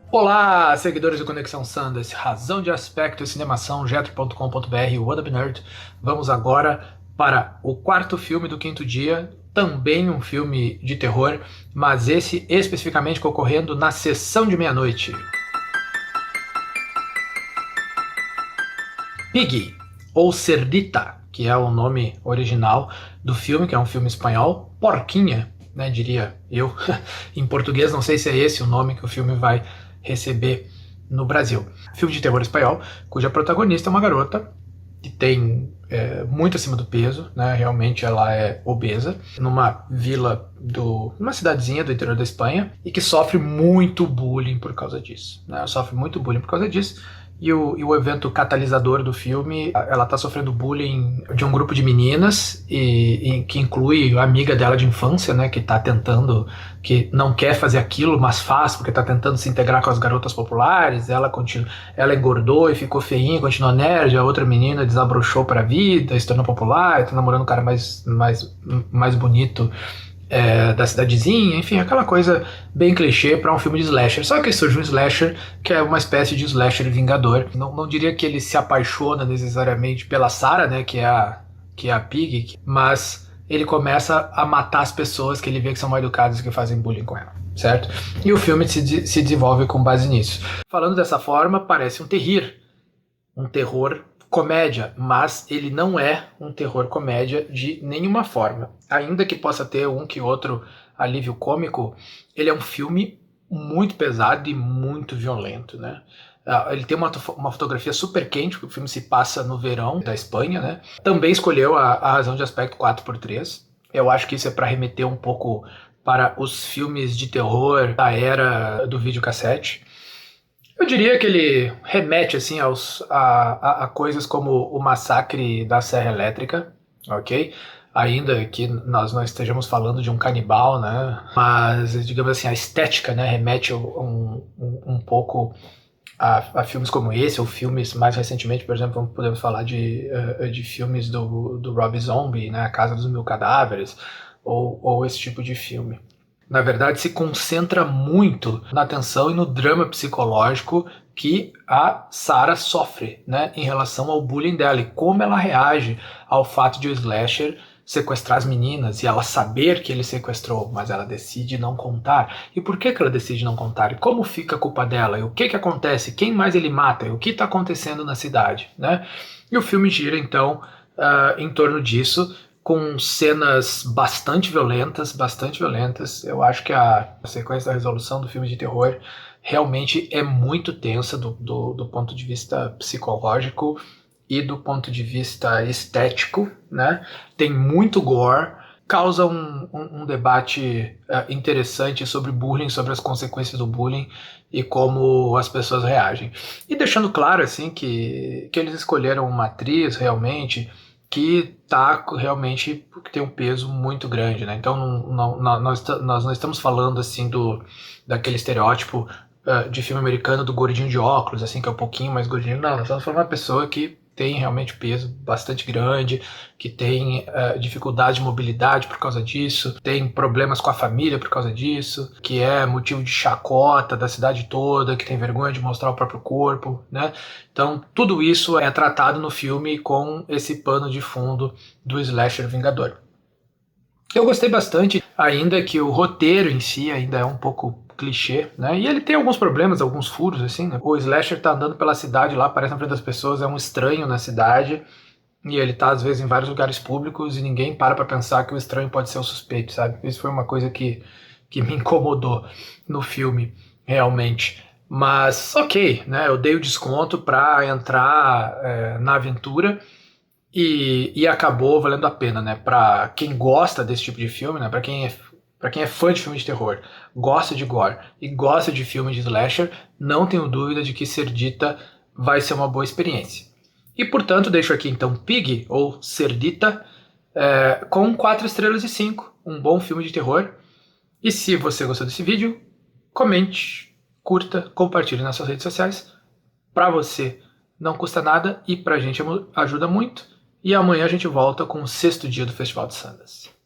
Olá, seguidores do Conexão Sanders, Razão de Aspecto, Cinemação, Jetro.com.br, What Up Nerd. Vamos agora para o quarto filme do quinto dia, também um filme de terror, mas esse especificamente ocorrendo na sessão de meia-noite. Piggy, ou Cerdita, que é o nome original do filme, que é um filme espanhol, Porquinha, né, diria eu. Em português, não sei se é esse o nome que o filme vai receber no Brasil. Filme de terror espanhol, cuja protagonista é uma garota que tem muito acima do peso, né? Realmente ela é obesa, numa vila numa cidadezinha do interior da Espanha, e que sofre muito bullying por causa disso, né? Ela sofre muito bullying por causa disso. E o evento catalisador do filme, ela está sofrendo bullying de um grupo de meninas, que inclui a amiga dela de infância, né, que não quer fazer aquilo, mas faz, porque está tentando se integrar com as garotas populares. Ela engordou e ficou feinha, continuou nerd, a outra menina desabrochou para a vida, se tornou popular, está namorando um cara mais bonito da cidadezinha, enfim, aquela coisa bem clichê para um filme de slasher. Só que surge um slasher que é uma espécie de slasher vingador. Não diria que ele se apaixona necessariamente pela Sarah, né, que é a Pig, mas ele começa a matar as pessoas que ele vê que são mal educadas e que fazem bullying com ela, certo? E o filme se desenvolve com base nisso. Falando dessa forma, parece um terror comédia, mas ele não é um terror comédia de nenhuma forma. Ainda que possa ter um que outro alívio cômico, ele é um filme muito pesado e muito violento, né? Ele tem uma fotografia super quente, porque o filme se passa no verão da Espanha, né? Também escolheu a razão de aspecto 4:3. Eu acho que isso é para remeter um pouco para os filmes de terror da era do videocassete. Eu diria que ele remete assim a coisas como o massacre da Serra Elétrica, ok? Ainda que nós não estejamos falando de um canibal, né? Mas, digamos assim, a estética, né, remete um pouco a filmes como esse, ou filmes mais recentemente, por exemplo, podemos falar de filmes do Rob Zombie, né? A Casa dos Mil Cadáveres, ou esse tipo de filme. Na verdade, se concentra muito na tensão e no drama psicológico que a Sarah sofre, né, em relação ao bullying dela, e como ela reage ao fato de o slasher sequestrar as meninas e ela saber que ele sequestrou, mas ela decide não contar. E por que ela decide não contar? E como fica a culpa dela? E o que acontece? Quem mais ele mata? E o que está acontecendo na cidade, né? E o filme gira, então, em torno disso, com cenas bastante violentas. Eu acho que a sequência da resolução do filme de terror realmente é muito tensa do ponto de vista psicológico e do ponto de vista estético, né? Tem muito gore, causa um debate interessante sobre bullying, sobre as consequências do bullying e como as pessoas reagem. E deixando claro assim que eles escolheram uma atriz realmente que realmente tem um peso muito grande, né? Então nós não estamos falando assim daquele estereótipo de filme americano do gordinho de óculos, assim, que é um pouquinho mais gordinho. Não, nós estamos falando de uma pessoa que tem realmente peso bastante grande, que tem dificuldade de mobilidade por causa disso, tem problemas com a família por causa disso, que é motivo de chacota da cidade toda, que tem vergonha de mostrar o próprio corpo, né? Então tudo isso é tratado no filme com esse pano de fundo do slasher vingador. Eu gostei bastante, ainda que o roteiro em si ainda é um pouco clichê, né? E ele tem alguns problemas, alguns furos, assim, né? O slasher tá andando pela cidade lá, aparece na frente das pessoas, é um estranho na cidade, e ele tá, às vezes, em vários lugares públicos, e ninguém para pra pensar que o estranho pode ser o suspeito, sabe? Isso foi uma coisa que me incomodou no filme, realmente. Mas, ok, né? Eu dei o desconto pra entrar na aventura, e acabou valendo a pena, né? Pra quem gosta desse tipo de filme, né? Pra quem é fã de filme de terror, gosta de gore e gosta de filme de slasher, não tenho dúvida de que Cerdita vai ser uma boa experiência. E portanto, deixo aqui então Pig, ou Cerdita, com 4,5 estrelas, um bom filme de terror. E se você gostou desse vídeo, comente, curta, compartilhe nas suas redes sociais. Pra você não custa nada e pra gente ajuda muito. E amanhã a gente volta com o 6º dia do Festival de Sundance.